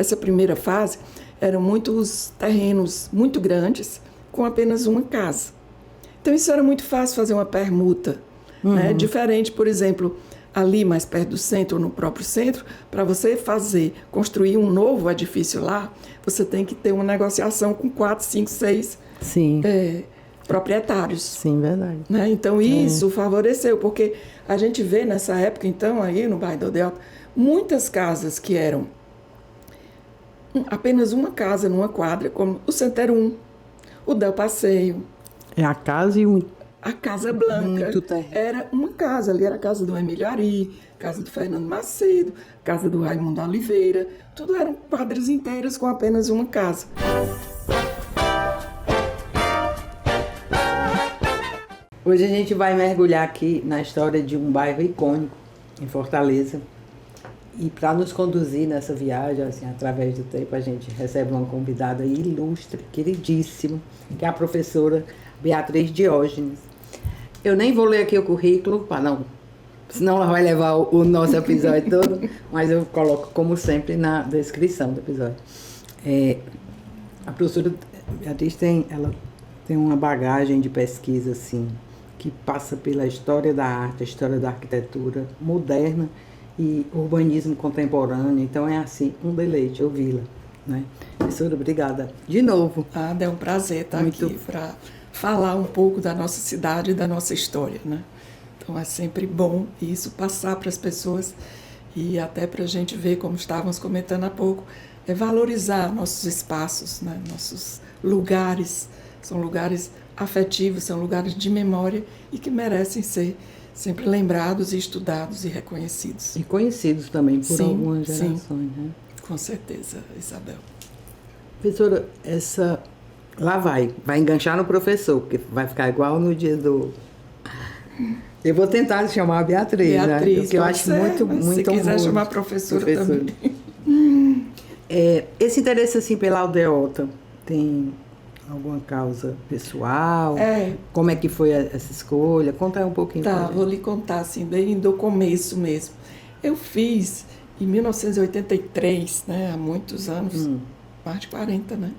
essa primeira fase, eram muitos terrenos muito grandes, com apenas uma casa. Então, isso era muito fácil fazer uma permuta. Né? Diferente, por exemplo, ali mais perto do centro, ou no próprio centro, para você construir um novo edifício lá, você tem que ter uma negociação com 4, 5, 6 proprietários. Sim, verdade. Né? Então, isso favoreceu, porque a gente vê nessa época, então, aí no bairro do Aldeota, muitas casas que eram apenas uma casa numa quadra, como o Center 1, o Del Passeio. É a casa e A Casa Blanca era uma casa, ali era a casa do Emílio Ari, casa do Fernando Macedo, casa do Raimundo Oliveira, tudo eram quadras inteiras com apenas uma casa. Hoje a gente vai mergulhar aqui na história de um bairro icônico em Fortaleza. E para nos conduzir nessa viagem, assim, através do tempo, a gente recebe uma convidada ilustre, queridíssima, que é a professora Beatriz Diógenes. Eu nem vou ler aqui o currículo, senão ela vai levar o nosso episódio todo, mas eu coloco, como sempre, na descrição do episódio. A professora Beatriz ela tem uma bagagem de pesquisa assim, que passa pela história da arte, a história da arquitetura moderna e urbanismo contemporâneo. Então é assim, um deleite ouvi-la. Né? Professora, obrigada de novo. É um prazer estar aqui para falar um pouco da nossa cidade e da nossa história, né? Então é sempre bom isso passar para as pessoas e até para a gente ver, como estávamos comentando há pouco, valorizar nossos espaços, né? Nossos lugares. São lugares afetivos, são lugares de memória e que merecem ser sempre lembrados e estudados e reconhecidos. E conhecidos também por algumas gerações. Sim, né? Com certeza, Isabel. Professora, lá vai enganchar no professor, porque vai ficar igual no dia do... Eu vou tentar chamar a Beatriz, né? Porque eu acho muito se quiser chamar a professora também. Esse interesse assim pela aldeota tem alguma causa pessoal? Como é que foi essa escolha? Conta aí um pouquinho. Vou lhe contar assim, bem do começo mesmo. Eu fiz em 1983, né, há muitos anos, mais de 40, né?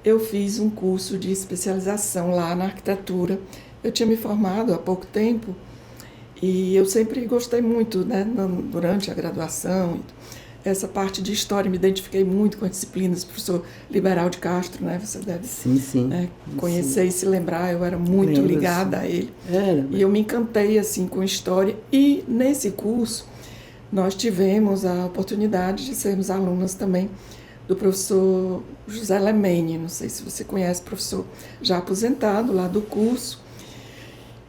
Eu fiz um curso de especialização lá na arquitetura. Eu tinha me formado há pouco tempo e eu sempre gostei muito, né, durante a graduação, essa parte de história, me identifiquei muito com as disciplinas do professor Liberal de Castro, né? Você deve conhecer e se lembrar, eu era muito ligada a ele. E eu me encantei assim, com história. E nesse curso, nós tivemos a oportunidade de sermos alunas também do professor José Lemene, não sei se você conhece, professor já aposentado lá do curso,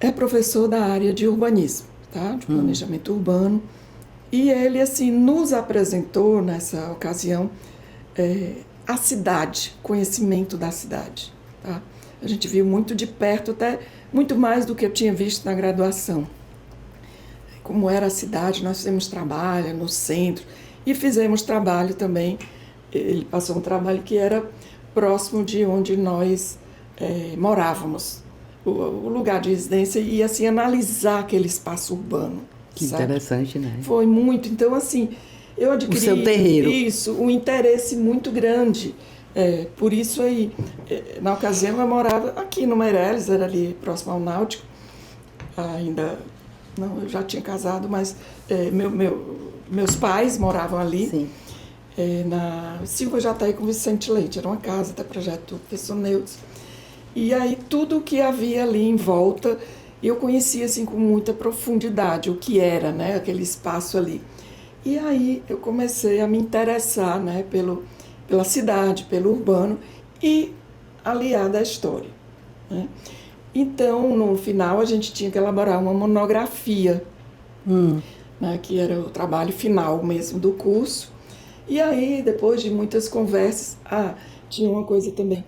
é professor da área de urbanismo, tá? De planejamento urbano. E ele, assim, nos apresentou, nessa ocasião, a cidade, conhecimento da cidade. Tá? A gente viu muito de perto, até muito mais do que eu tinha visto na graduação. Como era a cidade, nós fizemos trabalho no centro e fizemos trabalho também. Ele passou um trabalho que era próximo de onde nós morávamos, o lugar de residência, e assim, analisar aquele espaço urbano. Que interessante, né? Foi muito. Então, assim, eu adquiri o seu terreiro. Um interesse muito grande. Por isso aí, na ocasião eu morava aqui no Meireles, era ali próximo ao Náutico. Eu já tinha casado, mas meus pais moravam ali. Sim. Na Silva Jataí com Vicente Leite. Era uma casa, até projeto do professor Neudes. E aí tudo que havia ali em volta, eu conhecia assim com muita profundidade o que era, né, aquele espaço ali. E aí eu comecei a me interessar, né, pela cidade, pelo urbano e aliada à história. Né? Então, no final, a gente tinha que elaborar uma monografia, né, que era o trabalho final mesmo do curso. E aí, depois de muitas conversas, tinha uma coisa também.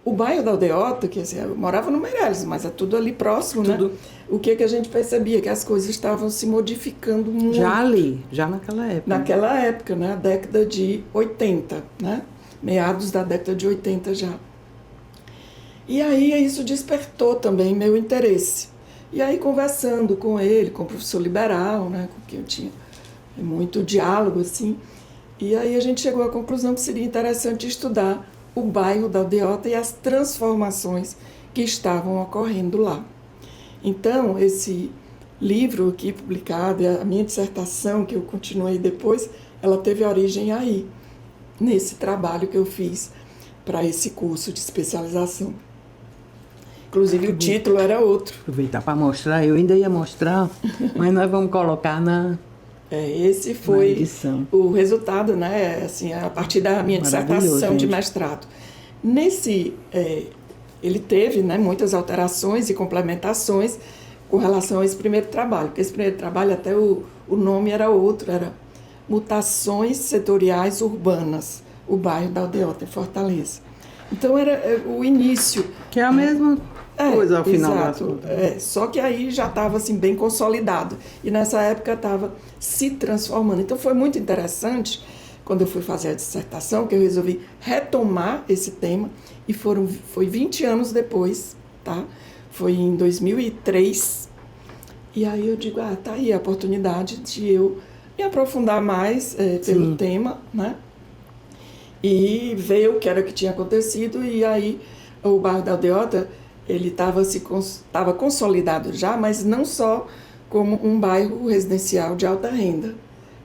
O bairro da Aldeota, que assim, eu morava no Meireles, mas é tudo ali próximo, tudo. Né? O que a gente percebia? Que as coisas estavam se modificando muito. Já naquela época. Naquela época, né? Década de 80, né? Meados da década de 80 já. E aí isso despertou também meu interesse. E aí conversando com ele, com o professor Liberal, né? Com quem eu tinha muito diálogo, assim, E aí a gente chegou à conclusão que seria interessante estudar o bairro da Aldeota e as transformações que estavam ocorrendo lá. Então, esse livro aqui publicado, a minha dissertação, que eu continuei depois, ela teve origem aí, nesse trabalho que eu fiz para esse curso de especialização. Inclusive o título era outro. Aproveitar para mostrar, eu ainda ia mostrar, mas nós vamos colocar esse foi o resultado, né? Assim, a partir da minha dissertação de mestrado. Ele teve, né, muitas alterações e complementações com relação a esse primeiro trabalho, porque esse primeiro trabalho até o nome era outro, era Mutações Setoriais Urbanas, o bairro da Aldeota, em Fortaleza. Então era o início. Que é a mesma coisa ao final. Exato. Só que aí já estava assim, bem consolidado. E nessa época estava se transformando. Então foi muito interessante, quando eu fui fazer a dissertação, que eu resolvi retomar esse tema. E foi 20 anos depois, tá? Foi em 2003. E aí eu digo, tá aí a oportunidade de eu me aprofundar mais pelo tema, né? E ver o que era que tinha acontecido. E aí o bairro da Aldeota, ele estava consolidado já, mas não só como um bairro residencial de alta renda,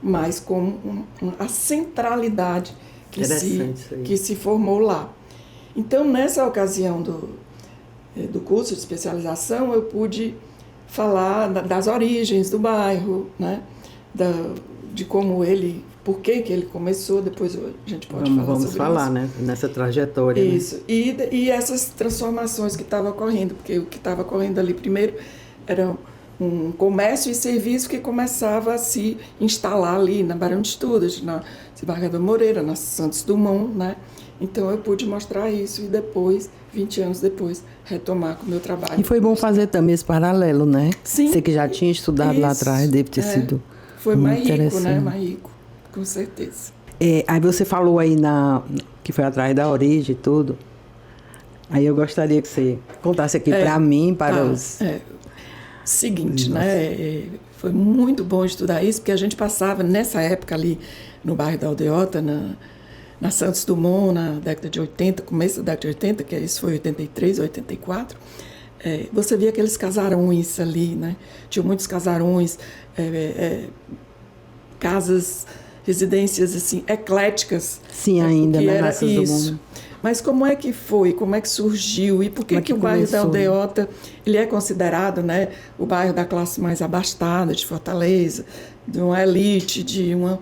mas como a centralidade que se formou lá. Então, nessa ocasião do curso de especialização, eu pude falar das origens do bairro, né? De como por que ele começou, depois a gente pode falar sobre isso. Vamos falar, né? Nessa trajetória. Isso, né? E essas transformações que estavam ocorrendo, porque o que estava ocorrendo ali primeiro era um comércio e serviço que começava a se instalar ali na Barão de Estudos, na Desembargador Moreira, na Santos Dumont, né? Então eu pude mostrar isso e depois, 20 anos depois, retomar com o meu trabalho. E foi bom fazer também esse paralelo, né? Sim. Você que já tinha estudado lá atrás, deve ter sido foi muito mais rico, interessante. né? Mais rico, com certeza. Aí você falou aí que foi atrás da origem e tudo. Aí eu gostaria que você contasse aqui para mim, para os... Seguinte, né? Foi muito bom estudar isso, porque a gente passava, nessa época ali, no bairro da Aldeota, na Santos Dumont, na década de 80, começo da década de 80, que isso foi 83, 84, você via aqueles casarões ali, né? Tinha muitos casarões, casas, residências assim, ecléticas. Sim, ainda, né? Era isso. Mas como é que foi? Como é que surgiu? E por que o bairro da Aldeota ele é considerado, né, o bairro da classe mais abastada de Fortaleza, de uma elite, de uma...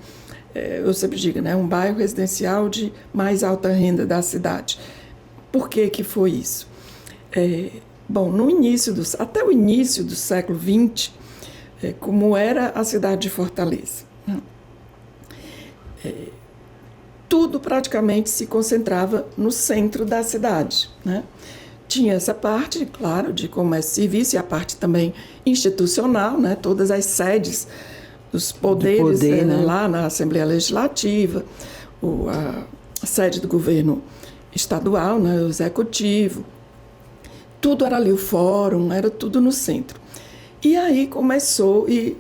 eu sempre digo, né, um bairro residencial de mais alta renda da cidade. Por que foi isso? Bom, até o início do século XX, como era a cidade de Fortaleza, né? Tudo praticamente se concentrava no centro da cidade, né? Tinha essa parte, claro, de comércio e serviço, e a parte também institucional, né? Todas as sedes dos poderes, né? Lá na Assembleia Legislativa, a sede do governo estadual, né? O executivo, tudo era ali, o fórum, era tudo no centro. E aí começou, e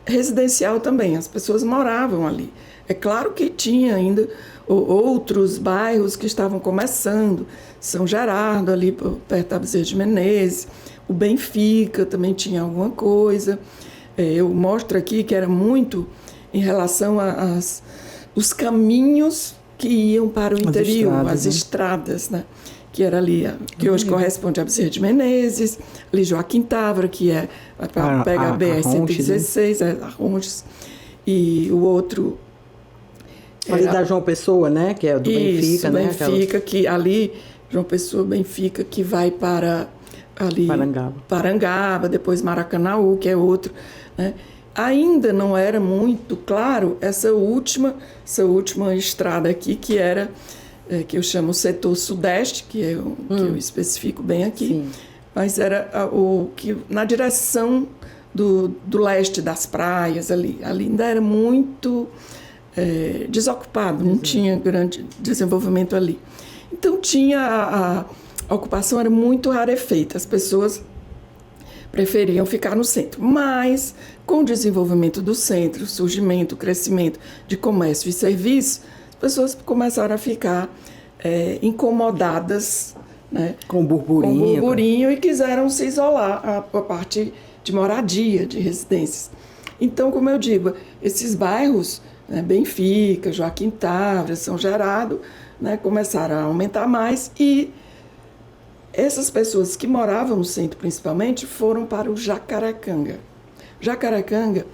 residencial também, as pessoas moravam ali. É claro que tinha ainda outros bairros que estavam começando, São Gerardo, ali perto da Bezerra de Menezes, o Benfica também tinha alguma coisa. Eu mostro aqui que era muito em relação os caminhos que iam para o interior, as estradas, né? Que era ali, que hoje corresponde a Bezerra de Menezes, ali Joaquim Távora, que pega a BR-116, a Ronches, e o outro... Ali da João Pessoa, né? Que é do Benfica, né? Benfica, que ali, João Pessoa, Benfica, que vai para ali... Parangaba, depois Maracanaú, que é outro, né? Ainda não era muito claro essa última estrada aqui, que era, que eu chamo o setor sudeste, que eu especifico bem aqui, sim. Mas era na direção do leste das praias, ali ainda era muito... desocupado, não tinha grande desenvolvimento ali. Então a ocupação era muito rarefeita, as pessoas preferiam ficar no centro. Mas, com o desenvolvimento do centro, o surgimento, o crescimento de comércio e serviço, as pessoas começaram a ficar incomodadas, né, com burburinho e quiseram se isolar a parte de moradia, de residências. Então, como eu digo, esses bairros, né, Benfica, Joaquim Távora, São Gerardo, né, começaram a aumentar mais e essas pessoas que moravam no centro, principalmente, foram para o Jacarecanga. Jacarecanga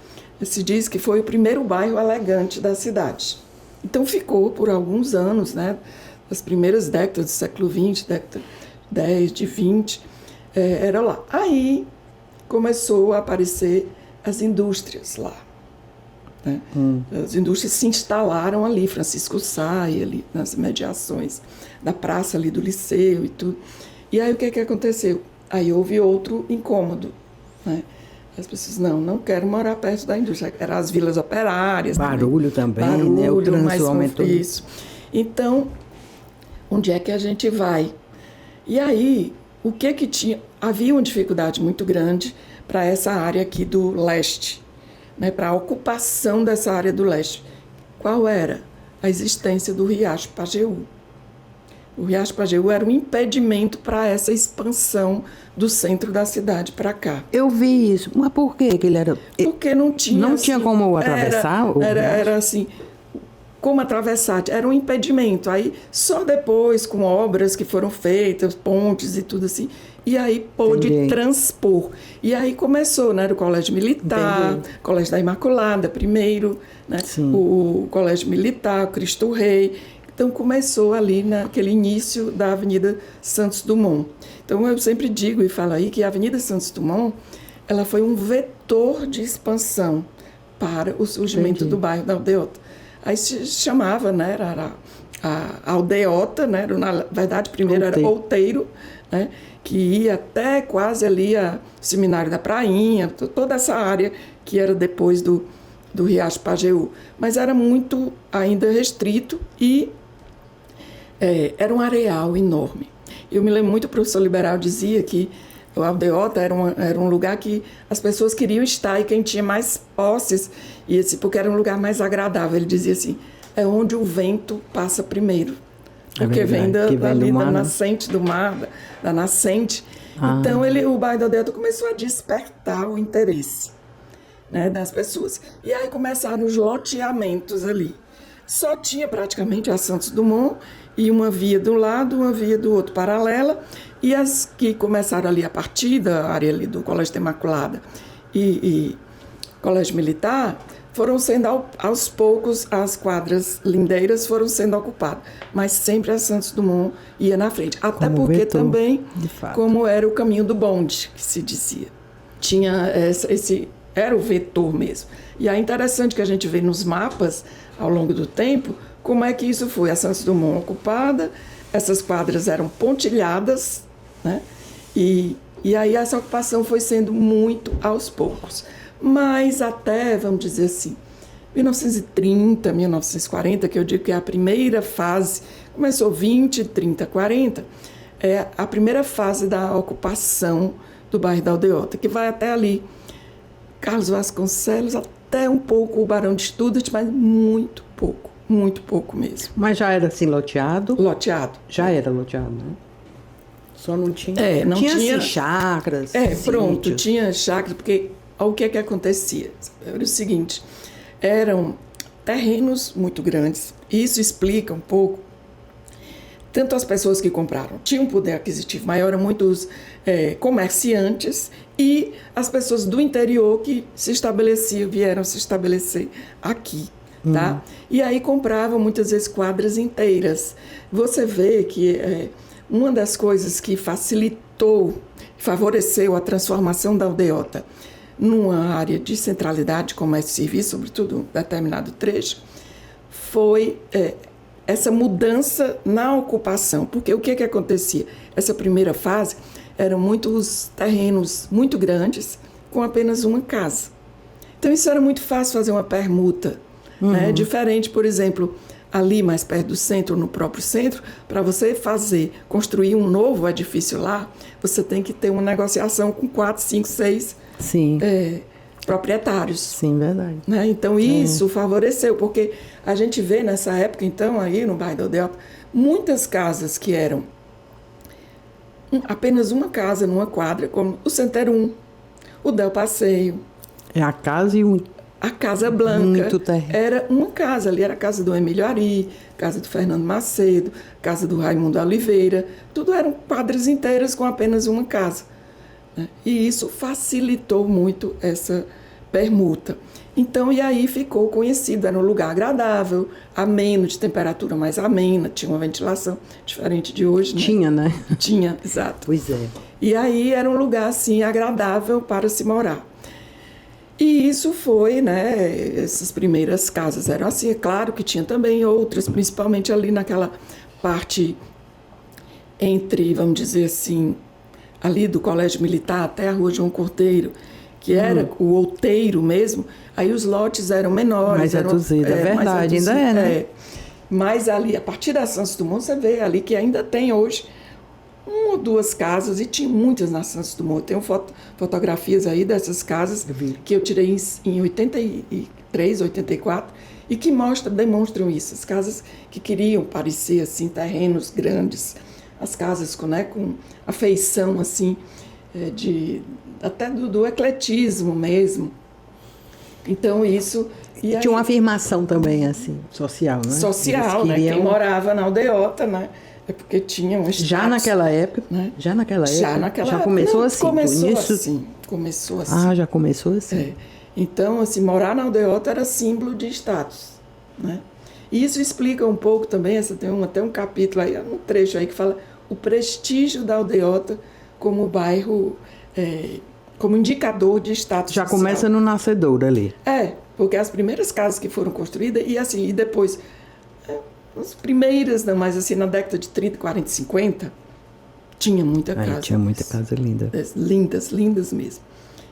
se diz que foi o primeiro bairro elegante da cidade. Então, ficou por alguns anos, né, as primeiras décadas do século XX, década de 10, de 20, era lá. Aí começou a aparecer as indústrias lá. Né? As indústrias se instalaram ali, Francisco Sá, ali nas imediações da praça ali do Liceu e tudo. E aí o que aconteceu? Aí houve outro incômodo, né? As pessoas, não quero morar perto da indústria. Eram as vilas operárias. Barulho também, né? O trânsito aumentou. Isso. Então, onde é que a gente vai? E aí, o que tinha? Havia uma dificuldade muito grande para essa área aqui do leste, né? Para a ocupação dessa área do leste. Qual era? A existência do Riacho Pajeú. O Riacho Pajeú era um impedimento para essa expansão do centro da cidade para cá. Eu vi isso. Mas por que ele era... Porque não tinha... Não tinha como atravessar? Era assim... Como atravessar? Era um impedimento. Aí, só depois, com obras que foram feitas, pontes e tudo assim, e aí pôde transpor. E aí começou, né? O Colégio Militar, Colégio da Imaculada primeiro, né? O Colégio Militar, o Cristo Rei. Então, começou ali naquele início da Avenida Santos Dumont. Então, eu sempre digo e falo aí que a Avenida Santos Dumont, ela foi um vetor de expansão para o surgimento do bairro da Aldeota. Aí se chamava, né, era a Aldeota, né, na verdade, primeiro era Outeiro, né, que ia até quase ali o Seminário da Prainha, toda essa área que era depois do Riacho Pajeú. Mas era muito ainda restrito e era um areal enorme. Eu me lembro muito, o professor Liberal dizia que o Aldeota era um lugar que as pessoas queriam estar e quem tinha mais posses, porque era um lugar mais agradável. Ele dizia assim, é onde o vento passa primeiro, porque vem da nascente do mar, da nascente. Então o bairro da Aldeota começou a despertar o interesse, né, das pessoas. E aí começaram os loteamentos ali. Só tinha praticamente a Santos Dumont e uma via de um lado, uma via do outro paralela, e as que começaram ali a partir da área ali do Colégio da Imaculada e Colégio Militar, foram sendo aos poucos, as quadras lindeiras foram sendo ocupadas, mas sempre a Santos Dumont ia na frente, até como porque vetor, também, como era o caminho do bonde, que se dizia, tinha era o vetor mesmo. E é interessante que a gente vê nos mapas, ao longo do tempo, como é que isso foi. A Santos Dumont ocupada, essas quadras eram pontilhadas, né? E aí essa ocupação foi sendo muito aos poucos. Mas até, vamos dizer assim, 1930, 1940, que eu digo que é a primeira fase, começou 20, 30, 40, é a primeira fase da ocupação do bairro da Aldeota, que vai até ali, Carlos Vasconcelos, até um pouco o Barão de Studart, mas muito pouco mesmo. Mas já era assim loteado? Loteado. Já era loteado, né? Só não tinha... não tinha assim, chácaras. Pronto, sítios. tinha chácaras, porque o que acontecia? Era o seguinte, eram terrenos muito grandes, isso explica um pouco, tanto as pessoas que compraram tinham um poder aquisitivo maior, eram muitos comerciantes, e as pessoas do interior que vieram se estabelecer aqui. Tá? E aí compravam muitas vezes quadras inteiras. Você vê que uma das coisas que favoreceu a transformação da Aldeota numa área de centralidade, comércio e serviço, sobretudo um determinado trecho, foi essa mudança na ocupação. Porque o que acontecia? Essa primeira fase eram muitos terrenos muito grandes com apenas uma casa. Então isso era muito fácil fazer uma permuta. Né? Diferente, por exemplo, ali mais perto do centro, no próprio centro, para você construir um novo edifício lá, você tem que ter uma negociação com 4, 5, 6 Sim. Proprietários. Sim, verdade. Né? Então, isso favoreceu, porque a gente vê nessa época, então, aí no bairro do Aldeota, muitas casas que eram apenas uma casa numa quadra, como o Center 1, o Del Passeio. É a casa e a Casa Blanca. Muito era uma casa ali, era a casa do Emílio Ari, casa do Fernando Macedo, casa do Raimundo Oliveira. Tudo eram quadras inteiras com apenas uma casa. Né? E isso facilitou muito essa permuta. Então, e aí ficou conhecido, era um lugar agradável, ameno, de temperatura mais amena, tinha uma ventilação diferente de hoje. Né? Tinha, né? Tinha, exato. Pois é. E aí era um lugar, assim, agradável para se morar. E isso foi, né, essas primeiras casas eram assim, é claro que tinha também outras, principalmente ali naquela parte entre, vamos dizer assim, ali do Colégio Militar até a Rua João Cordeiro, que era o outeiro mesmo, aí os lotes eram menores. Mais reduzido, é verdade, ainda é, né? Mas ali, a partir da Santos Dumont, você vê ali que ainda tem hoje uma ou duas casas, e tinha muitas na Santos Dumont. Tenho fotografias aí dessas casas que eu tirei em 83, 84, e que demonstram isso. As casas que queriam parecer assim, terrenos grandes, as casas com a feição assim, até do ecletismo mesmo. Então isso... E tinha uma afirmação também, assim, social, né? Social, né? Quem morava na Aldeota, né? É porque tinha um status. Já naquela época? Né? Já naquela época? Já começou assim? Começou assim. Ah, já começou assim. Então, assim, morar na Aldeota era símbolo de status. Né? E isso explica um pouco também, tem até um capítulo aí, um trecho aí que fala o prestígio da Aldeota como bairro, como indicador de status já social. Começa no nascedouro ali. Porque as primeiras casas que foram construídas, e depois... As primeiras, não, mas assim, na década de 30, 40, 50, tinha muita casa. Tinha muita casa linda. Lindas, lindas mesmo.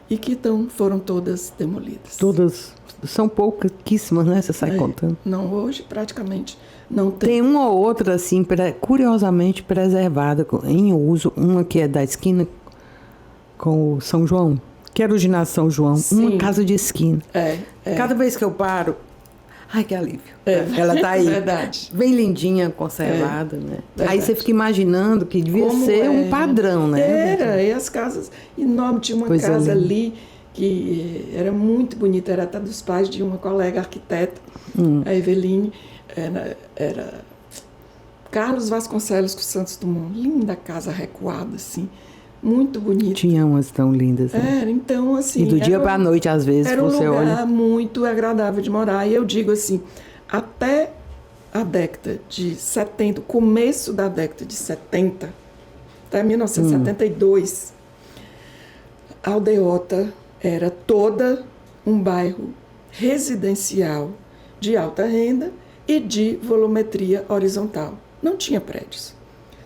E que foram todas demolidas. Todas, são pouquíssimas, né? Você sai contando. Não, hoje praticamente não tem. Tem uma ou outra, assim, curiosamente preservada, em uso. Uma que é da esquina com o São João, que era o ginásio São João. Sim. Uma casa de esquina. Cada vez que eu paro... Ai, que alívio. Ela tá aí. Verdade. Bem lindinha, conservada, né? Verdade. Aí você fica imaginando que devia ser um padrão, né? E as casas enormes. Tinha uma casa ali que era muito bonita, era até dos pais de uma colega arquiteta, a Eveline. Era Carlos Vasconcelos com Santos Dumont. Linda casa recuada, assim. Muito bonita. Tinha umas tão lindas. Né? Então, assim... E do dia para a noite, às vezes, você olha... Era um lugar muito agradável de morar. E eu digo assim, até a década de 70, começo da década de 70, até 1972, a Aldeota era toda um bairro residencial de alta renda e de volumetria horizontal. Não tinha prédios.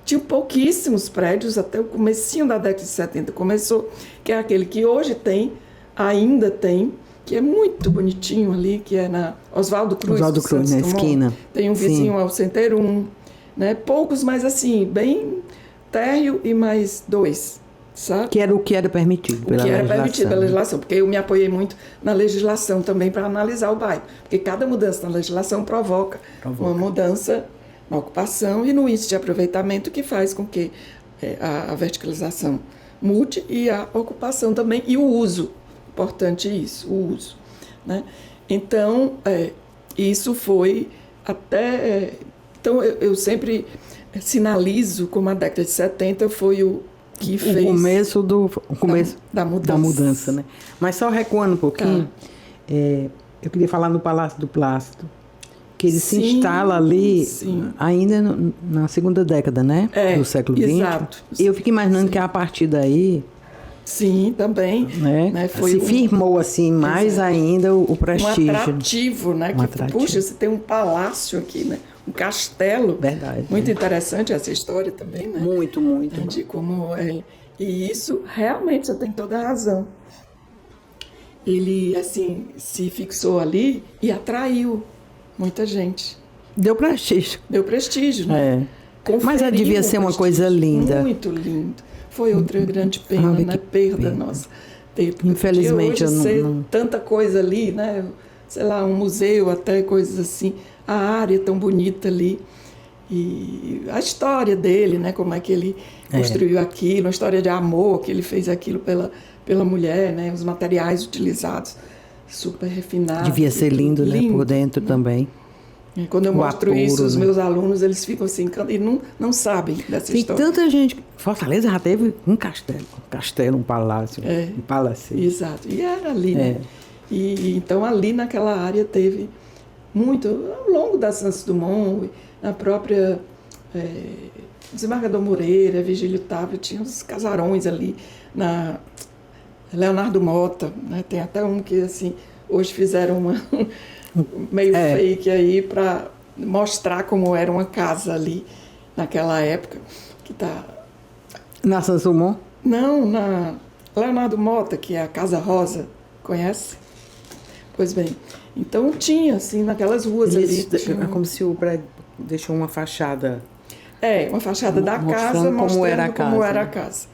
Tinha pouquíssimos prédios, até o comecinho da década de 70 começou, que é aquele que hoje ainda tem, que é muito bonitinho ali, que é na Oswaldo Cruz. Oswaldo Cruz, na esquina. Tem um vizinho ao Center 1, né? Poucos, mas assim, bem térreo e mais 2, sabe? Que era o que era permitido pela legislação. O que era permitido pela legislação, porque eu me apoiei muito na legislação também para analisar o bairro, porque cada mudança na legislação provoca. Uma mudança na ocupação e no índice de aproveitamento, que faz com que a verticalização mude e a ocupação também, e o uso, importante isso, o uso. Né? Então, isso foi até... Então, eu sempre sinalizo como a década de 70 foi o que fez... O começo da mudança. Da mudança, né? Mas só recuando um pouquinho, eu queria falar no Palácio do Plácido, que ele se instala ali ainda na segunda década, né? Do século XX. Exato. E eu fico imaginando que a partir daí... Sim, também. Né? Se firmou assim mais ainda o prestígio. Um atrativo, né? Puxa, você tem um palácio aqui, né? Um castelo. Verdade. Muito interessante essa história também, né? Muito, muito. De como é. E isso, realmente, você tem toda a razão. Ele, assim, se fixou ali e atraiu muita gente. Deu prestígio. Deu prestígio, né? Mas ela devia ser uma coisa linda. Muito lindo. Foi outra grande pena, né? Perda nossa. Infelizmente hoje eu não... tanta coisa ali, né? Sei lá, um museu, até coisas assim. A área tão bonita ali. E a história dele, né? Como é que ele construiu aquilo, uma história de amor, que ele fez aquilo pela mulher, né? Os materiais utilizados, super refinados. Devia ser lindo, né? Lindo, Por dentro, né? Também. Quando eu mostro isso, os meus alunos, eles ficam assim, e não sabem dessa história. Tem tanta gente. Fortaleza já teve um castelo, um palácio, um palacete. Exato. E era ali, né? E então ali naquela área teve muito, ao longo da Santos Dumont, na própria Desembargador Moreira, Vigílio Távora, tinha uns casarões ali, na Leonardo Mota, né? Tem até um que assim, hoje fizeram uma meio fake aí para mostrar como era uma casa ali naquela época, que tá... Na Santos Dumont? Não, na Leonardo Mota, que é a Casa Rosa, conhece? Pois bem, então tinha, assim, naquelas ruas ali... É como se o prédio deixou uma fachada... uma fachada da casa, mostrando como era a casa.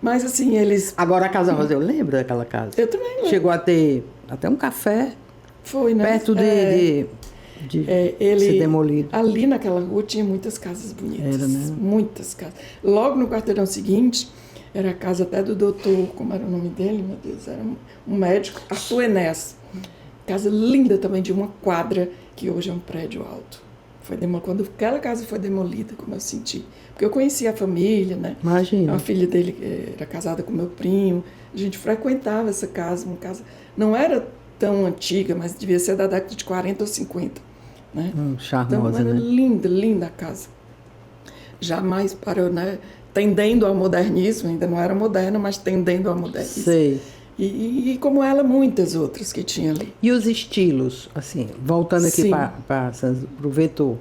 Mas, assim, eles... Agora, a Casa Rosa, eu lembro daquela casa. Eu também lembro. Chegou a ter até um café. Foi, né? Perto de ser demolido. Ali naquela rua tinha muitas casas bonitas. Era, né? Muitas casas. Logo no quarteirão seguinte, era a casa até do doutor, como era o nome dele, meu Deus, era um médico, Arthur Enes. Casa linda também, de uma quadra, que hoje é um prédio alto. Quando aquela casa foi demolida, como eu senti. Porque eu conhecia a família, né? Imagina. A filha dele era casada com meu primo. A gente frequentava essa casa, uma casa... Não era tão antiga, mas devia ser da década de 40 ou 50. Né? Charmosa, então, era linda, linda a casa. Jamais parou, né? Tendendo ao modernismo, ainda não era moderna, mas tendendo ao modernismo. Sei. E como ela, muitas outras que tinha ali. E os estilos, assim, voltando aqui para o vetor.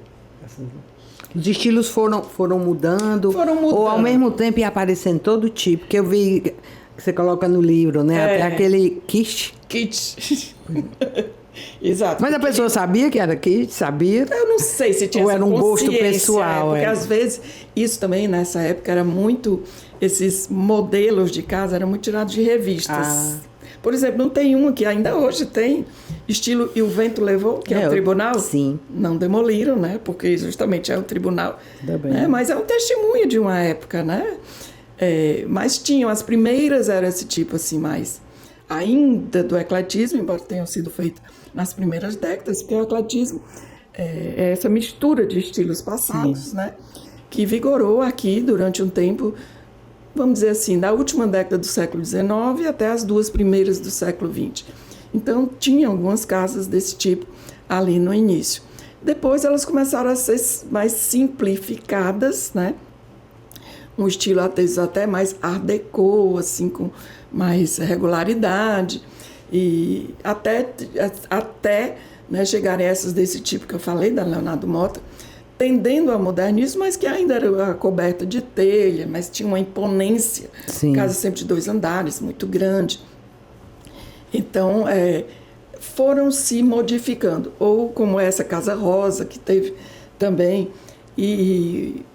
Os estilos foram mudando? Foram mudando. Ou ao mesmo tempo ia aparecendo todo tipo, que eu vi que você coloca no livro, né? Até aquele kit. Exato. Mas a pessoa sabia que era kit? Sabia? Eu não sei se tinha ou essa era um gosto pessoal. Porque às vezes, isso também nessa época era muito... Esses modelos de casa eram muito tirados de revistas. Por exemplo, não tem uma que ainda hoje tem, estilo E o Vento Levou, que é o tribunal. Sim. Não demoliram, né? Porque justamente é o tribunal. Né? Mas é um testemunho de uma época, né? Mas tinham, as primeiras eram esse tipo assim, mais ainda do ecletismo, embora tenham sido feitas nas primeiras décadas, porque o ecletismo é essa mistura de estilos passados, né? Que vigorou aqui durante um tempo, vamos dizer assim, da última década do século XIX até as 2 primeiras do século XX. Então, tinha algumas casas desse tipo ali no início. Depois, elas começaram a ser mais simplificadas, né? Um estilo até mais art déco, assim, com mais regularidade. E até né, chegarem essas desse tipo que eu falei, da Leonardo Mota, tendendo ao modernismo, mas que ainda era coberta de telha, mas tinha uma imponência. Sim. Casa sempre de 2 andares, muito grande. Então, foram se modificando. Ou como essa Casa Rosa, que teve também. E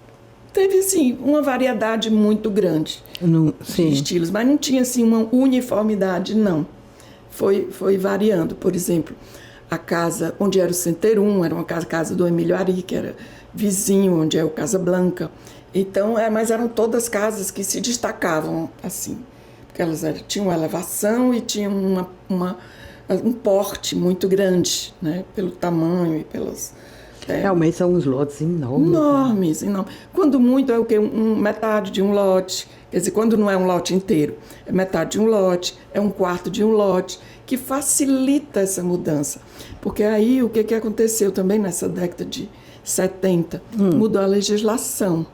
teve, assim, uma variedade muito grande de estilos. Mas não tinha, assim, uma uniformidade, não. Foi variando. Por exemplo, a casa onde era o Centerum, era uma casa do Emílio Ari, que era vizinho, onde é o Casa Blanca. Então, mas eram todas casas que se destacavam, assim, porque elas tinham uma elevação e tinham um porte muito grande, né, pelo tamanho e pelas... Realmente são uns lotes enormes. Enormes, enormes. Quando muito é o quê? Metade de um lote. Quer dizer, quando não é um lote inteiro, é metade de um lote, é um quarto de um lote, que facilita essa mudança. Porque aí o que aconteceu também nessa década de 70? Mudou a legislação.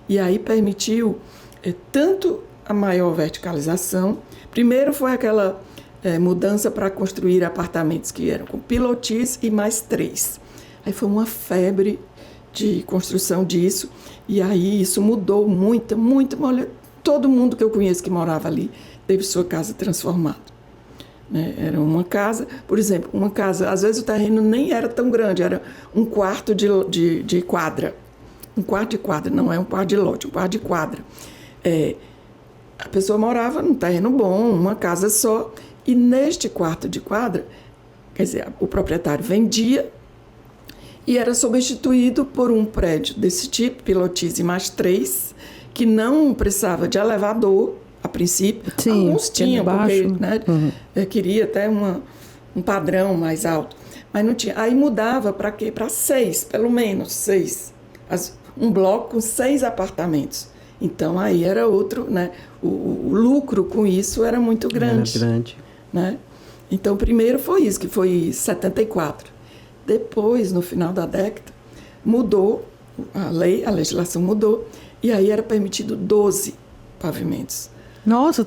E aí permitiu tanto a maior verticalização. Primeiro foi aquela mudança para construir apartamentos que eram com pilotis e mais 3. Aí foi uma febre de construção disso. E aí isso mudou muito. Todo mundo que eu conheço que morava ali teve sua casa transformada. né? Era uma casa, por exemplo, uma casa, às vezes o terreno nem era tão grande, era um quarto de quadra. Um quarto de quadra, não é um quarto de lote, um quarto de quadra. A pessoa morava num terreno bom, uma casa só, e neste quarto de quadra, quer dizer, o proprietário vendia e era substituído por um prédio desse tipo, pilotize mais 3, que não precisava de elevador, a princípio. Sim, alguns tinham, porque né, Uhum. queria até um padrão mais alto, mas não tinha. Aí mudava para quê? Para 6, pelo menos 6. Um bloco com 6 apartamentos. Então aí era outro, né? O lucro com isso era muito grande. Era grande. Né? Então primeiro foi isso, que foi 74. Depois, no final da década, mudou a lei, a legislação mudou, e aí era permitido 12 pavimentos. Nossa,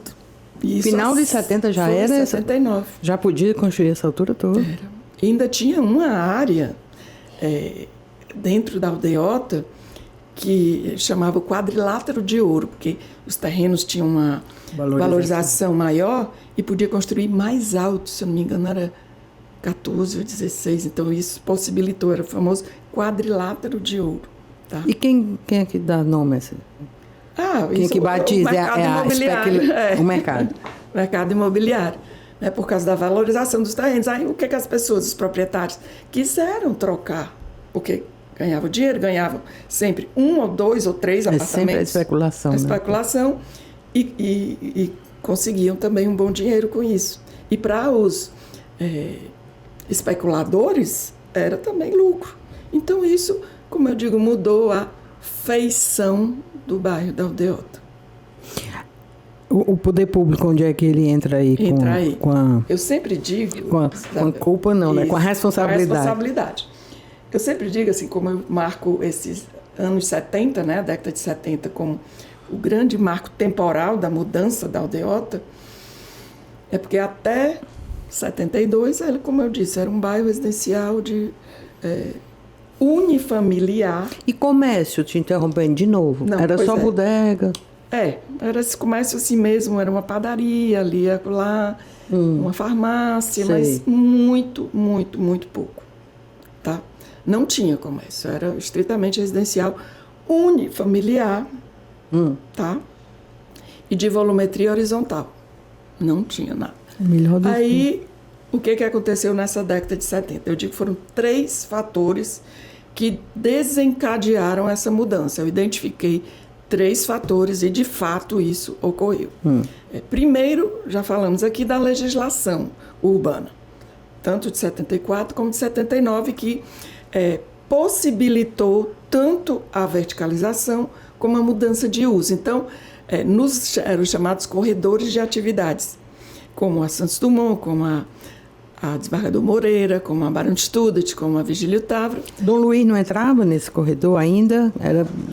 Isso final de 70 já foi era? 79. Já podia construir essa altura toda? Era. E ainda tinha uma área dentro da aldeota que chamava quadrilátero de ouro, porque os terrenos tinham uma valorização maior e podia construir mais alto, se eu não me engano era 14 ou 16, então isso possibilitou, era o famoso quadrilátero de ouro. Tá? E quem é que dá nome a esse? Quem que batiza o mercado. Mercado imobiliário, né, por causa da valorização dos terrenos. Aí o que as pessoas, os proprietários, quiseram trocar, porque ganhavam dinheiro, ganhavam sempre 1 ou 2 ou 3 apartamentos. Sempre a especulação. A especulação, né? e conseguiam também um bom dinheiro com isso. E para os especuladores, era também lucro. Então isso, como eu digo, mudou a feição do bairro da Aldeota. O poder público, onde é que ele entra aí? Eu sempre digo... Com a culpa não, né? Com a responsabilidade. Com a responsabilidade. Eu sempre digo assim, como eu marco esses anos 70, né, a década de 70, como o grande marco temporal da mudança da Aldeota, é porque até 72, ele, como eu disse, era um bairro residencial unifamiliar. E comércio, te interrompendo de novo? Não, era só bodega? Era esse comércio assim mesmo, era uma padaria ali, lá, uma farmácia, mas muito, muito, muito pouco, tá? Não tinha comércio, era estritamente residencial, unifamiliar, tá? E de volumetria horizontal, não tinha nada. Aí, o que aconteceu nessa década de 70? Eu digo que foram 3 fatores que desencadearam essa mudança. Eu identifiquei 3 fatores e, de fato, isso ocorreu. Primeiro, já falamos aqui da legislação urbana, tanto de 74 como de 79, que possibilitou tanto a verticalização como a mudança de uso. Então, eram chamados corredores de atividades, como a Santos Dumont, como a Desembargador Moreira, como a Barão de Studat, como a Vigílio Távora. Dom Luiz não entrava nesse corredor ainda?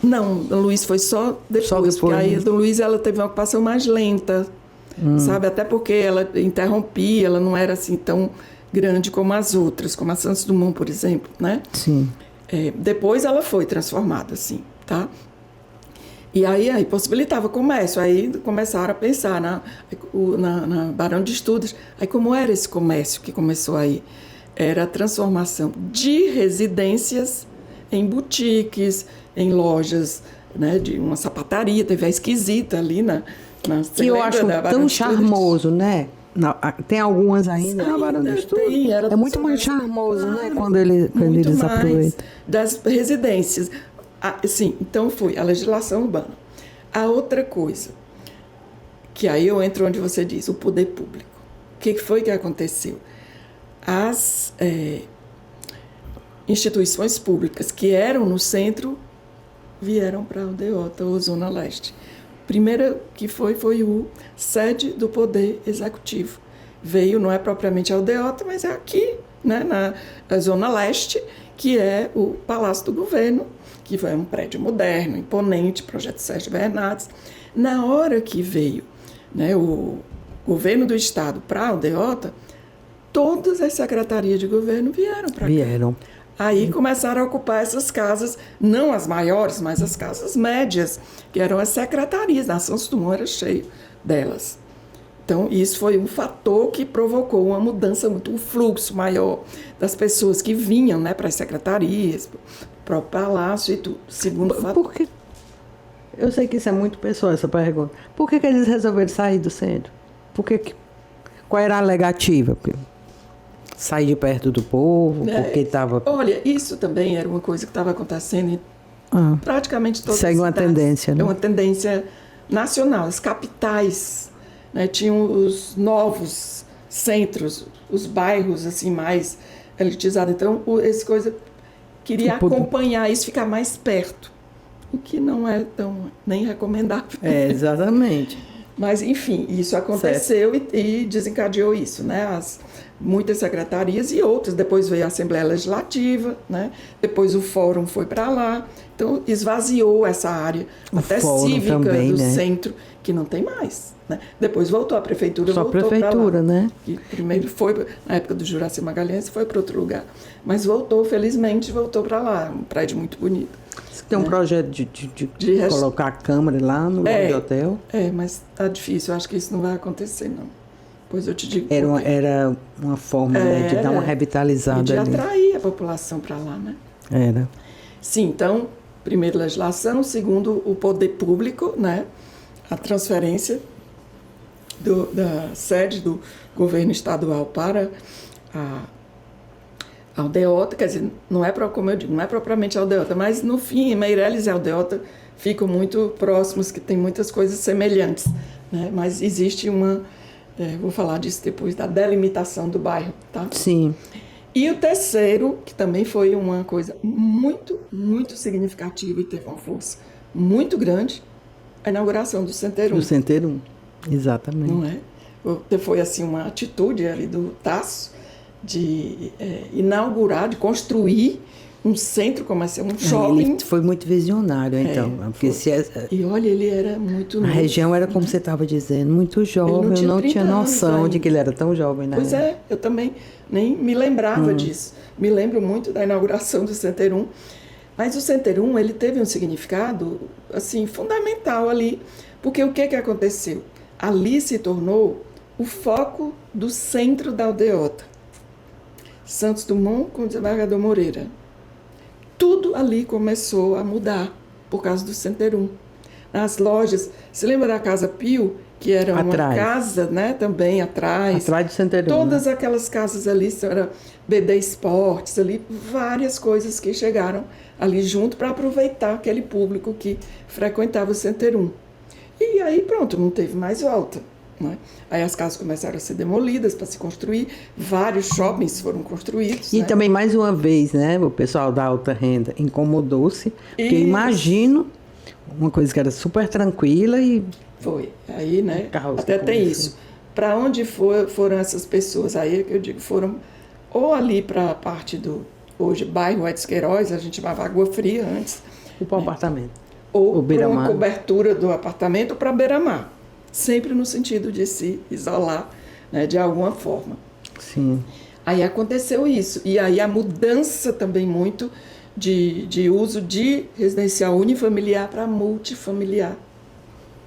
Não, Dom Luiz foi só depois. Porque aí Dom Luiz ela teve uma ocupação mais lenta, sabe? Até porque ela interrompia, ela não era assim tão grande como as outras, como a Santos Dumont, por exemplo, né? Sim. Depois ela foi transformada, assim, tá? E aí possibilitava comércio, aí começaram a pensar na Barão de Studat. Aí como era esse comércio que começou aí? Era a transformação de residências em boutiques, em lojas, né, de uma sapataria, teve a Esquisita ali na que eu acho tão charmoso, né? Não, tem algumas ainda na Barão de Studat. É muito mais charmoso, né? Quando eles aproveitam. Das residências. Sim, então foi a legislação urbana. A outra coisa, que aí eu entro onde você diz, o poder público. O que foi que aconteceu? As instituições públicas que eram no centro vieram para a Aldeota, ou Zona Leste. Primeiro que foi o sede do Poder Executivo. Veio, não é propriamente a Aldeota, mas é aqui, né, na Zona Leste, que é o Palácio do Governo, que foi um prédio moderno, imponente, projeto Sérgio Bernardes. Na hora que veio, né, o governo do estado para a Aldeota, todas as secretarias de governo vieram para cá. Aí começaram a ocupar essas casas, não as maiores, mas as casas médias, que eram as secretarias. Na Santos Dumont era cheio delas. Então, isso foi um fator que provocou uma mudança, um fluxo maior das pessoas que vinham, né, para as secretarias, para o palácio e tudo. Segundo fator. Por que? Eu sei que isso é muito pessoal, essa pergunta. Por que eles resolveram sair do centro? Qual era a alegativa? Sair de perto do povo? Porque estava... Olha, isso também era uma coisa que estava acontecendo em praticamente todas as cidades. Segue uma tendência, né? É uma tendência nacional. As capitais, né, tinham os novos centros, os bairros assim mais elitizados. Então, essa coisa queria acompanhar isso, ficar mais perto. O que não é tão nem recomendável. Exatamente. Mas, enfim, isso aconteceu e desencadeou isso, né? Muitas secretarias e outras. Depois veio a Assembleia Legislativa, né? Depois o Fórum foi para lá. Então, esvaziou essa área até cívica também, do centro, que não tem mais. Né? Depois voltou a prefeitura, só voltou prefeitura, pra lá, né? Que primeiro foi, na época do Juraci Magalhães, foi para outro lugar. Mas voltou, felizmente, voltou para lá. Um prédio muito bonito. Tem um projeto de colocar a câmera lá no lugar do hotel? Mas tá difícil. Eu acho que isso não vai acontecer, não. Depois eu te digo. Era uma forma de dar uma revitalizada de ali. Atrair a população para lá, né? Era. Sim, então, primeiro, legislação. Segundo, o poder público, né? A transferência da sede do governo estadual para a Aldeota, quer dizer, como eu digo, não é propriamente Aldeota, mas no fim, Meireles e Aldeota ficam muito próximos, que tem muitas coisas semelhantes, né? Mas existe vou falar disso depois, da delimitação do bairro, tá? Sim. E o terceiro, que também foi uma coisa muito, muito significativa e teve uma força muito grande, a inauguração do Center 1. Do Center 1, exatamente. Não é? Foi assim uma atitude ali do Tasso, de inaugurar, de construir um centro comercial, um shopping. Ele foi muito visionário, então. Porque e olha, ele era muito novo. A região era, como você estava dizendo, muito jovem. Eu não tinha noção de que ele era tão jovem, né? Pois é, eu também nem me lembrava disso. Me lembro muito da inauguração do Center 1. Mas o Center 1, ele teve um significado, assim, fundamental ali. Porque o que aconteceu? Ali se tornou o foco do centro da Aldeota. Santos Dumont com o desembargador Moreira. Tudo ali começou a mudar por causa do Center 1. As lojas, se lembra da Casa Pio, que era uma casa, né, também atrás. Atrás do Center 1. Todas aquelas casas ali, era BD Esportes, ali, várias coisas que chegaram ali junto para aproveitar aquele público que frequentava o Center 1. E aí pronto, não teve mais volta. Né? Aí as casas começaram a ser demolidas para se construir, vários shoppings foram construídos. E também, mais uma vez, né, o pessoal da alta renda incomodou-se, porque imagino uma coisa que era super tranquila e... Foi, aí, né, até tem isso. Para onde foram essas pessoas? Aí que eu digo, foram ou ali para a parte do, hoje, bairro Edson Queiroz, a gente chamava Água Fria antes. Ou para o apartamento. Ou para uma cobertura do apartamento ou para beira-mar. Sempre no sentido de se isolar, né, de alguma forma. Sim. Aí aconteceu isso. E aí a mudança também muito de uso de residencial unifamiliar para multifamiliar.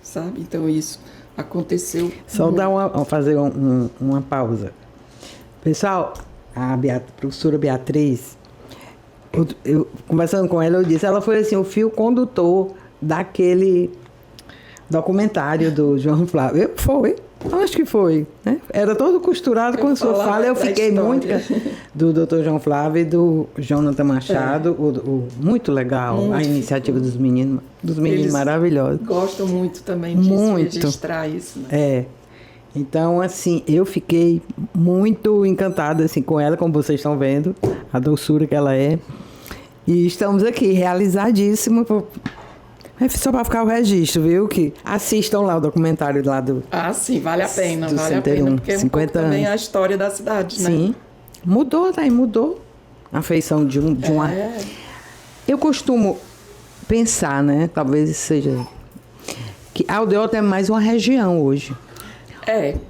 Sabe? Então isso aconteceu. Só fazer uma pausa. Pessoal, a professora Beatriz, eu conversando com ela, eu disse, ela foi assim, o fio condutor daquele documentário do João Flávio. Acho que foi. Né? Era todo costurado com a sua fala. Eu fiquei muito do Dr. João Flávio e do Jonathan Machado. Muito legal a iniciativa dos meninos. Eles maravilhosos. Gostam muito também disso, registrar isso. Né? Então, assim, eu fiquei muito encantada assim, com ela, como vocês estão vendo, a doçura que ela é. E estamos aqui, realizadíssimos. Só para ficar o registro, viu? Que assistam lá o documentário lá do... sim, vale a pena, vale a pena. Porque 50 anos. Também a história da cidade, né? Sim, mudou a feição de uma... Eu costumo pensar, né? Talvez seja... que a Aldeota é mais uma região hoje.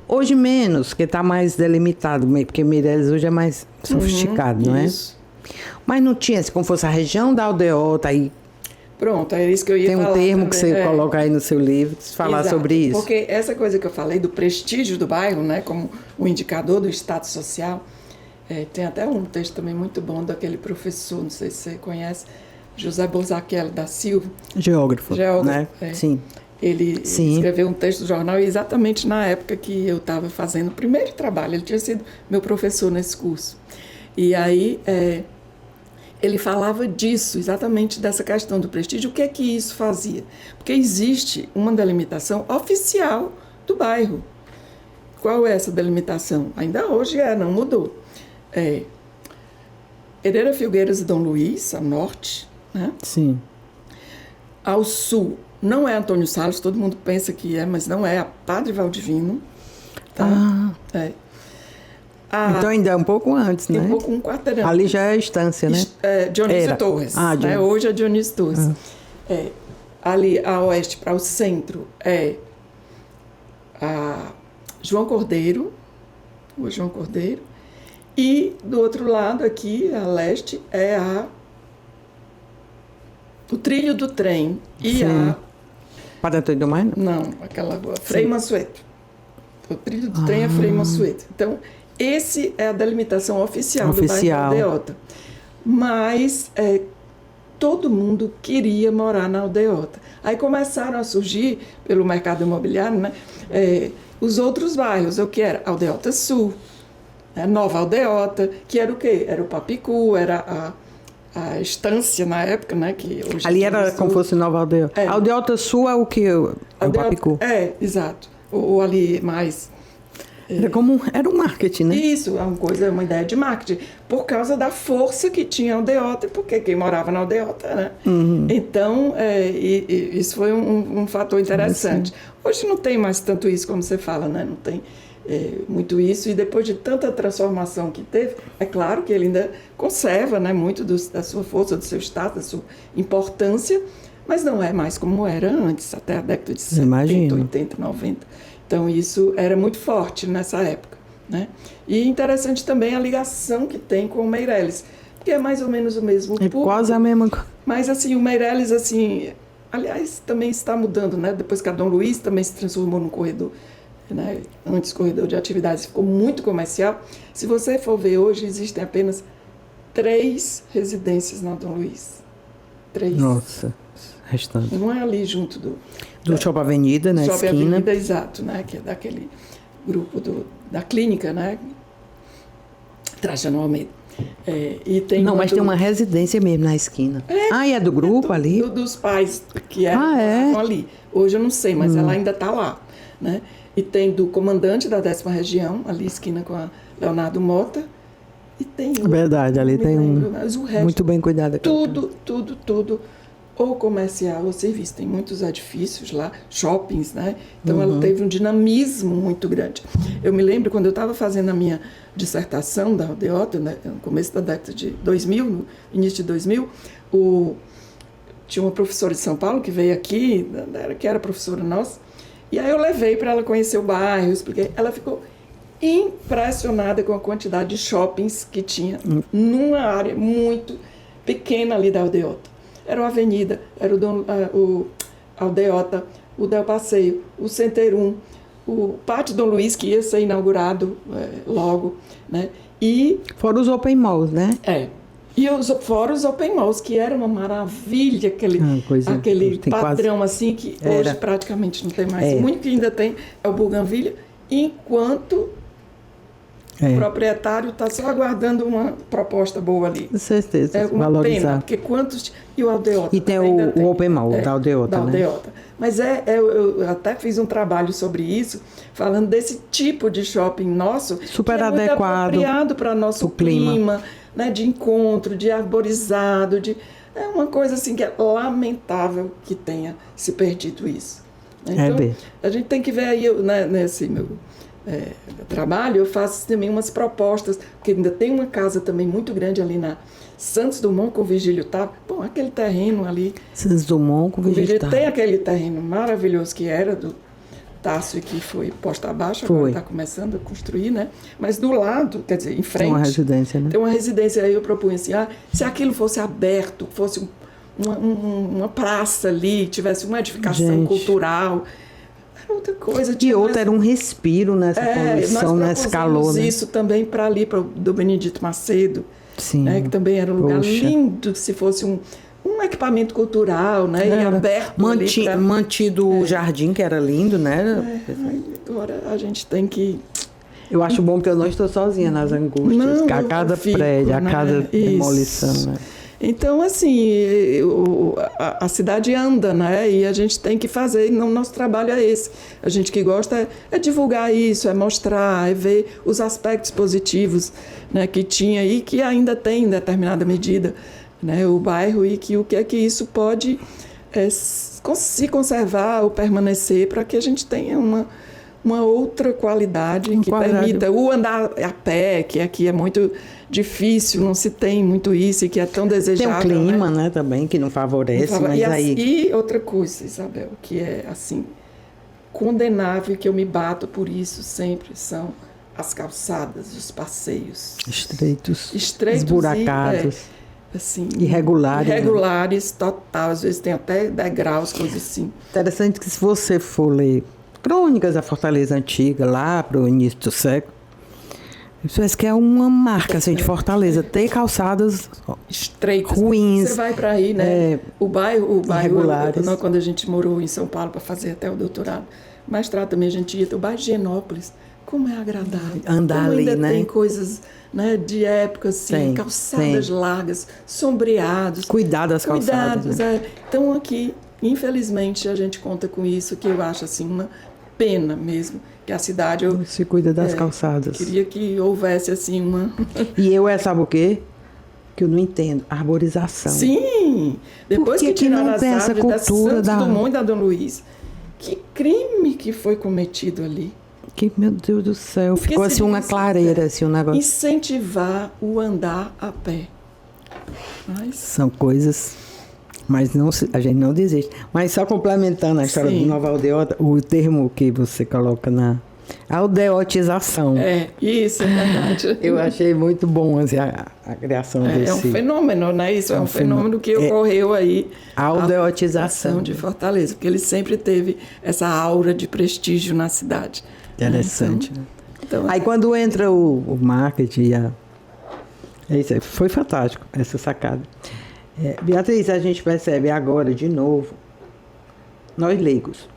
Hoje menos, porque está mais delimitado, porque Meireles hoje é mais sofisticado, não é? Isso. Mas não tinha, como fosse a região da Aldeota, aí Pronto, é isso que eu ia falar. Tem um termo também. que você coloca aí no seu livro, falar Exato, sobre isso. Porque essa coisa que eu falei do prestígio do bairro, né, como um indicador do status social, tem até um texto também muito bom daquele professor, não sei se você conhece, José Bozaquel da Silva. Geógrafo, né? Sim. Ele escreveu um texto do jornal exatamente na época que eu estava fazendo o primeiro trabalho. Ele tinha sido meu professor nesse curso. E aí ele falava disso, exatamente dessa questão do prestígio. O que é que isso fazia? Porque existe uma delimitação oficial do bairro. Qual é essa delimitação? Ainda hoje não mudou. Pereira Filgueiras e Dom Luiz, ao norte, né? Sim. Ao sul, não é Antônio Salles, todo mundo pensa que mas não é, a Padre Valdivino. Tá? Então ainda é um pouco antes, né? Um pouco, um quarteirão. Ali já é a estância, né? Dionísio Torres. Né? Hoje é Dionísio Torres. Ali a oeste para o centro a João Cordeiro, o João Cordeiro. E do outro lado aqui, a leste, o trilho do trem e Sim. Padre Antônio do Maio? Não, aquela rua, Frei Mansueto. O trilho do trem é Frei Mansueto. Então, esse é a delimitação oficial do bairro Aldeota. Mas todo mundo queria morar na Aldeota. Aí começaram a surgir, pelo mercado imobiliário, né, os outros bairros. O que era? Aldeota Sul, Nova Aldeota, que era o quê? Era o Papicu, era a estância na época, né? Que hoje ali era como fosse Nova Aldeota. Aldeota Sul é o que? O Papicu. Exato. Ou ali mais... Era um marketing, né? Isso, uma ideia de marketing. Por causa da força que tinha a Aldeota, porque quem morava na Aldeota, né? Uhum. Então, isso foi um fator interessante. Hoje não tem mais tanto isso como você fala, né? Não tem... muito isso, e depois de tanta transformação que teve, é claro que ele ainda conserva, né, muito da sua força, do seu status, da sua importância, mas não é mais como era antes, até a década de 70, 80, 90. Então isso era muito forte nessa época, né? E interessante também a ligação que tem com o Meireles, que é mais ou menos o mesmo público. Quase a mesma coisa. Mas assim, o Meireles, assim, aliás, também está mudando, né? Depois que a Dom Luiz também se transformou num corredor, né? Antes corredor de atividades, ficou muito comercial. Se você for ver hoje, existem apenas 3 residências na Dom Luiz. 3. Nossa, restante. Não é ali junto do Shopping Avenida, na Shopping esquina. Avenida, exato, né? Que é daquele grupo da clínica, né? Trajano Almeida. Mas tem uma residência mesmo na esquina. E é do grupo ali? Dos pais que eram ali. Hoje eu não sei, mas ela ainda está lá, né? E tem do comandante da 10ª região, ali esquina com a Leonardo Mota. E tem verdade, ali tem mas o resto, muito bem cuidado. Tudo, ou comercial ou serviço. Tem muitos edifícios lá, shoppings, né? Então ela teve um dinamismo muito grande. Eu me lembro quando eu estava fazendo a minha dissertação da Aldeota, né, no começo da década de 2000, no início de 2000, tinha uma professora de São Paulo que veio aqui, que era professora nossa. E aí eu levei para ela conhecer o bairro, expliquei. Ela ficou impressionada com a quantidade de shoppings que tinha numa área muito pequena ali da Aldeota. Era uma avenida, era o Aldeota, o Del Passeio, o Centerum, o Pátio Dom Luiz, que ia ser inaugurado logo, né? E fora os open malls, né? E fora os open malls, que era uma maravilha, aquele padrão quase... assim, que hoje praticamente não tem mais. O único que ainda tem é o Bougainville, enquanto o proprietário está só aguardando uma proposta boa ali. Com certeza, é uma valorizar. Pena, porque quantos... E o Aldeota. E tem o open mall da Aldeota, da Aldeota. Né? Mas eu até fiz um trabalho sobre isso, falando desse tipo de shopping nosso, super que é adequado, muito apropriado para nosso clima, né, de encontro, de arborizado, é uma coisa assim que é lamentável que tenha se perdido isso. Então, a gente tem que ver aí, né, nesse meu trabalho, eu faço também umas propostas, porque ainda tem uma casa também muito grande ali na Santos Dumont com Virgílio Távora. Bom, aquele terreno ali... Santos Dumont com Virgílio Távora. Tem aquele terreno maravilhoso que era do Tássio e que foi posto abaixo, agora está começando a construir, né? Mas do lado, quer dizer, em frente... Tem uma residência, né? Tem uma residência, aí eu propunha assim, se aquilo fosse aberto, fosse uma praça ali, tivesse uma edificação cultural. Era outra coisa. E outra era um respiro nessa poluição, nesse calor. Nós isso também para ali, do Benedito Macedo, sim, né, que também era um lugar lindo, se fosse um equipamento cultural, né, e aberto. Mantido o jardim, que era lindo, né? Agora a gente tem que... Eu acho bom porque eu não estou sozinha nas angústias, a cada prédio, a cada demolição, né? Então, assim, a cidade anda, né? E a gente tem que fazer, nosso trabalho é esse. A gente que gosta é divulgar isso, é mostrar, é ver os aspectos positivos, né, que tinha e que ainda tem em determinada medida, né, o bairro, e que o que é que isso pode se conservar ou permanecer para que a gente tenha uma outra qualidade que permita o andar a pé, que aqui é muito difícil, não se tem muito isso e que é tão desejável. Tem um clima, né, também, que não favorece, mas aí... E outra coisa, Isabel, que é, assim, condenável, que eu me bato por isso sempre, são as calçadas, os passeios. Estreitos esburacados. Assim, irregulares, total. Às vezes tem até degraus, coisas assim. Interessante que se você for ler crônicas da Fortaleza Antiga, lá para o início do século, parece que é uma marca assim, de Fortaleza, ter calçadas estreitas, ruins. Você vai para aí, né? O bairro quando a gente morou em São Paulo para fazer até o doutorado, mestrado também, a gente ia o bairro de Higienópolis. Como é agradável. Andar ali, ainda né? Tem coisas, né, de época, assim, calçadas largas, sombreados. Cuidados das calçadas. Né? Então, aqui, infelizmente, a gente conta com isso, que eu acho, assim, uma pena mesmo, que a cidade... Se cuida das calçadas. Queria que houvesse, assim, uma... E sabe o quê? Que eu não entendo. Arborização. Sim! Depois que tiraram as árvores da Santos Dumont e da Dom Luiz, que crime que foi cometido ali. Que, meu Deus do céu, ficou assim uma clareira, assim, um negócio. Incentivar o andar a pé. São coisas, mas a gente não desiste. Mas só complementando a história do Nova Aldeota, o termo que você coloca na aldeotização. Isso é verdade. Eu achei muito bom assim, a criação desse... É um fenômeno, né? Isso é um fenômeno que ocorreu aí. A aldeotização de Fortaleza, porque ele sempre teve essa aura de prestígio na cidade. Interessante. Então, aí quando entra o marketing, isso aí, foi fantástico, essa sacada. Beatriz, a gente percebe agora, de novo, nós leigos,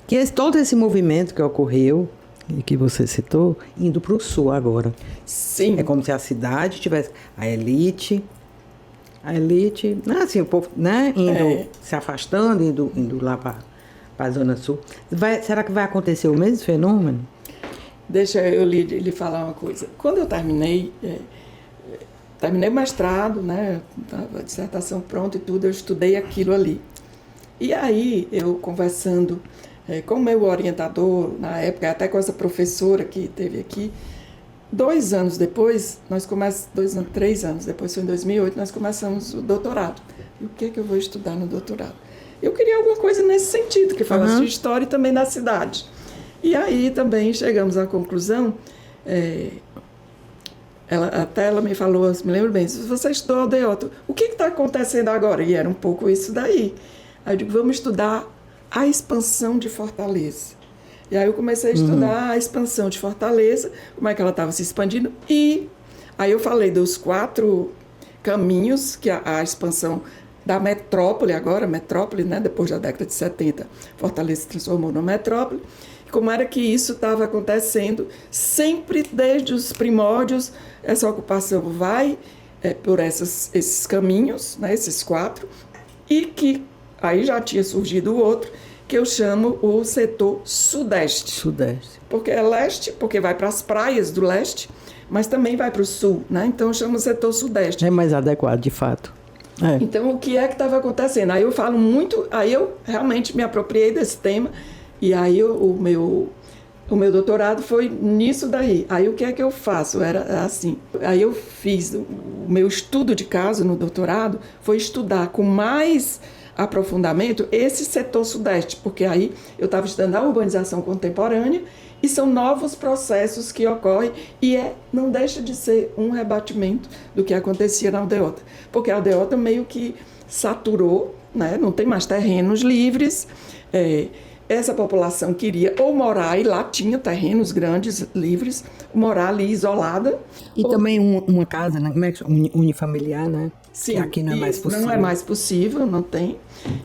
que todo esse movimento que ocorreu, e que você citou, indo para o sul agora. Sim. É como se a cidade tivesse a elite, assim, o povo, né, se afastando, indo lá para a Zona Sul. Será que vai acontecer o mesmo fenômeno? Deixa eu lhe falar uma coisa. Quando eu terminei o mestrado, né, a dissertação pronta e tudo, eu estudei aquilo ali. E aí, eu conversando com o meu orientador, na época, até com essa professora que teve aqui, 2 anos depois, 3 anos depois, foi em 2008, nós começamos o doutorado. E o que é que eu vou estudar no doutorado? Eu queria alguma coisa nesse sentido, que falasse de história e também da cidade. E aí também chegamos à conclusão, ela me falou, me lembro bem, se você estudou aldeota, o que está acontecendo agora? E era um pouco isso daí. Aí eu digo, vamos estudar a expansão de Fortaleza. E aí eu comecei a estudar a expansão de Fortaleza, como é que ela estava se expandindo, e aí eu falei dos 4 caminhos que a expansão da metrópole agora, né, depois da década de 70, Fortaleza se transformou numa metrópole, como era que isso estava acontecendo, sempre desde os primórdios, essa ocupação vai por esses caminhos, né, esses 4, e que aí já tinha surgido o outro, que eu chamo o setor sudeste. Porque é leste, porque vai para as praias do leste, mas também vai para o sul, né? Então eu chamo o setor sudeste. É mais adequado, de fato. Então o que é que estava acontecendo? Aí eu falo muito, aí eu realmente me apropriei desse tema, e aí o meu doutorado foi nisso daí. Aí o que é que eu faço? Era assim, aí eu fiz, o meu estudo de caso no doutorado foi estudar com mais aprofundamento esse setor sudeste, porque aí eu estava estudando a urbanização contemporânea e são novos processos que ocorrem e não deixa de ser um rebatimento do que acontecia na aldeota, porque a aldeota meio que saturou, né? Não tem mais terrenos livres. Essa população queria ou morar, e lá tinha terrenos grandes, livres, morar ali isolada. E também uma casa, né? Como é que chama? Unifamiliar, né? Sim, que aqui não é mais possível. Não é mais possível, não tem.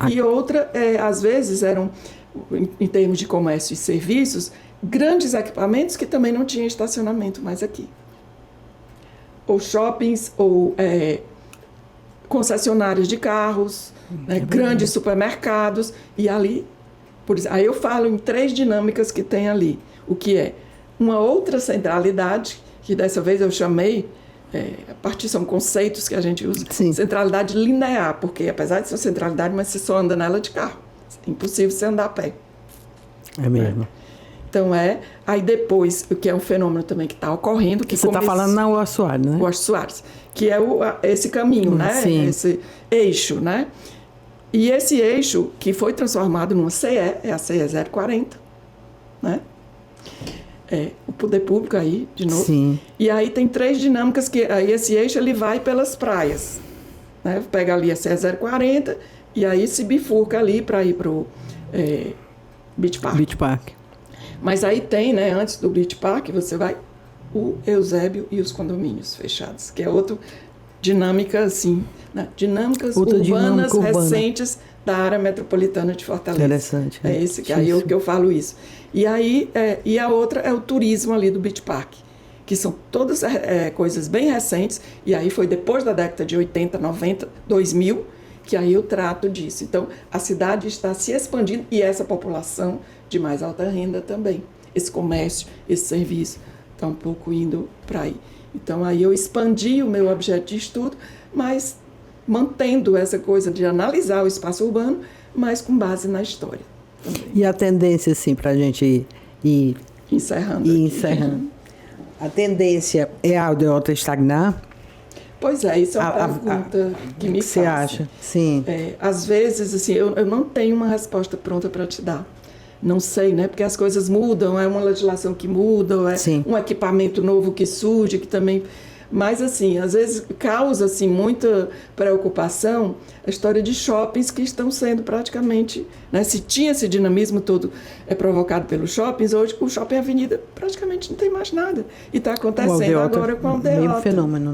E outra, às vezes eram, em termos de comércio e serviços, grandes equipamentos que também não tinham estacionamento mais aqui. Ou shoppings, ou concessionárias de carros, né, grandes supermercados, e ali, por isso, aí eu falo em 3 dinâmicas que tem ali, o que é uma outra centralidade, que dessa vez eu chamei, a partir são conceitos que a gente usa, Sim. Centralidade linear, porque apesar de ser centralidade, mas você só anda nela de carro, é impossível você andar a pé. É mesmo. Então aí depois, o que é um fenômeno também que está ocorrendo... que você está falando na Oeste Soares, né? Oeste Soares, que é esse caminho, né? Sim. Esse eixo, né? E esse eixo que foi transformado numa CE, é a CE 040, né? O poder público aí, de novo. Sim. E aí tem 3 dinâmicas, que aí esse eixo ele vai pelas praias, né? Pega ali a CE 040 e aí se bifurca ali para ir para o Beach Park. Beach Park. Mas aí tem, né, antes do Beach Park, você vai o Eusébio e os condomínios fechados, que é outra dinâmica, assim, né? Dinâmicas outra urbanas dinâmica urbana. recentes da área metropolitana de Fortaleza. Interessante. É esse que aí que eu falo isso. E aí, e a outra é o turismo ali do Beach Park, que são todas coisas bem recentes, e aí foi depois da década de 80, 90, 2000, que aí eu trato disso. Então, a cidade está se expandindo e essa população de mais alta renda também. Esse comércio, esse serviço está um pouco indo para aí. Então, aí eu expandi o meu objeto de estudo, mas mantendo essa coisa de analisar o espaço urbano, mas com base na história também. E a tendência, assim, para a gente ir encerrando. A tendência é a aldeota estagnar? Pois é, isso é uma pergunta que me faz. Você acha? Sim. Às vezes, assim, eu não tenho uma resposta pronta para te dar. Não sei, né? Porque as coisas mudam, é uma legislação que muda, um equipamento novo que surge, que também... Mas, assim, às vezes causa, assim, muita preocupação a história de shoppings que estão sendo praticamente... Né? Se tinha esse dinamismo todo provocado pelos shoppings, hoje o Shopping Avenida praticamente não tem mais nada. E está acontecendo agora com a aldeota. Meio fenômeno,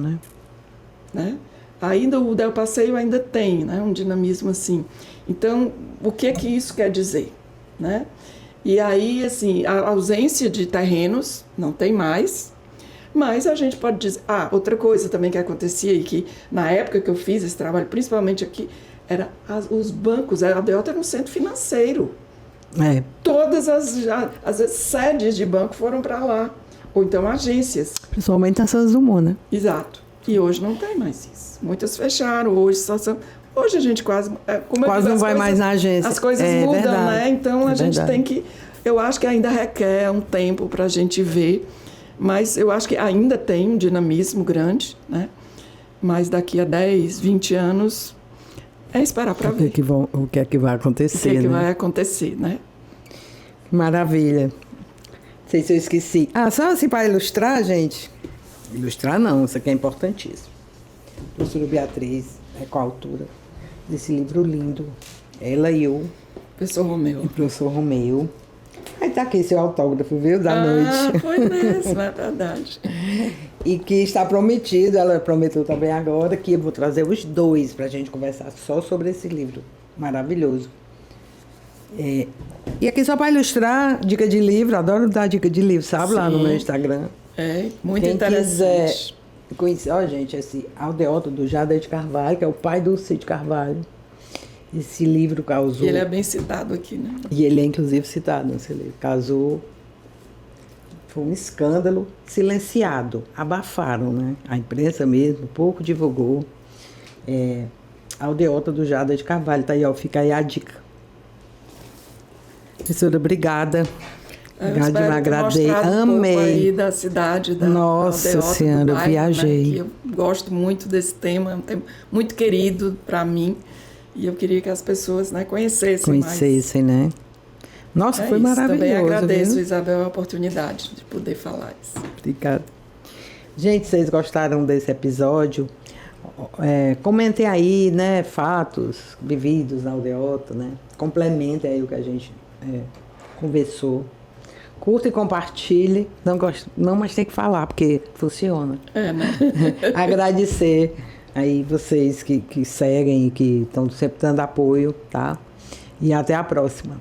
né? Ainda o Del Passeio ainda tem, né, um dinamismo assim. Então, o que isso quer dizer? Né? E aí, assim, a ausência de terrenos não tem mais, mas a gente pode dizer... outra coisa também que acontecia e que na época que eu fiz esse trabalho, principalmente aqui, era os bancos. A aldeota era um centro financeiro. Todas as sedes de banco foram para lá, ou então agências. Principalmente na Santos Dumont, né? Exato. E hoje não tem mais isso. Muitas fecharam, hoje a gente quase não vai mais na agência. As coisas mudam, verdade. Né? Então a gente tem que... Eu acho que ainda requer um tempo para a gente ver, mas eu acho que ainda tem um dinamismo grande, né? Mas daqui a 10, 20 anos é esperar para ver. O que é que vai acontecer, O que vai acontecer, né? Maravilha. Não sei se eu esqueci. Só assim para ilustrar, gente. Ilustrar não, isso aqui é importantíssimo. Professora Beatriz, com a autora desse livro lindo. Ela e eu. Professor Romeu. E professor Romeu. Aí tá aqui seu autógrafo, viu? Da noite. Foi mesmo, é verdade. E que está prometido, ela prometeu também agora, que eu vou trazer os 2 para a gente conversar só sobre esse livro. Maravilhoso. E aqui só para ilustrar, dica de livro, adoro dar dica de livro, sabe? Sim. Lá no meu Instagram. Muito Quem interessante. Quiser conhecer, gente, esse Aldeota do Jader de Carvalho, que é o pai do Cid Carvalho. Esse livro causou... E ele é bem citado aqui, né? E ele é, inclusive, citado nesse livro. Causou... Foi um escândalo silenciado. Abafaram, né? A imprensa mesmo, pouco divulgou. Aldeota do Jader de Carvalho. Tá aí, ó, fica aí a dica. Professora, obrigada. Agradei, amei. Aí da cidade da Nossa Aldeota, Senhora, do bairro, eu viajei. Né, que eu gosto muito desse tema, é um tema muito querido para mim. E eu queria que as pessoas, né, conhecessem mais. Né? Nossa, foi maravilhoso. Também agradeço, viu? Isabel, a oportunidade de poder falar isso. Obrigada. Gente, vocês gostaram desse episódio? Comentem aí, né, fatos vividos na aldeota, né? Complementem aí o que a gente conversou. Curta e compartilhe. Não, mas tem que falar, porque funciona. Né? Agradecer aí vocês que seguem e que estão sempre dando apoio, tá? E até a próxima.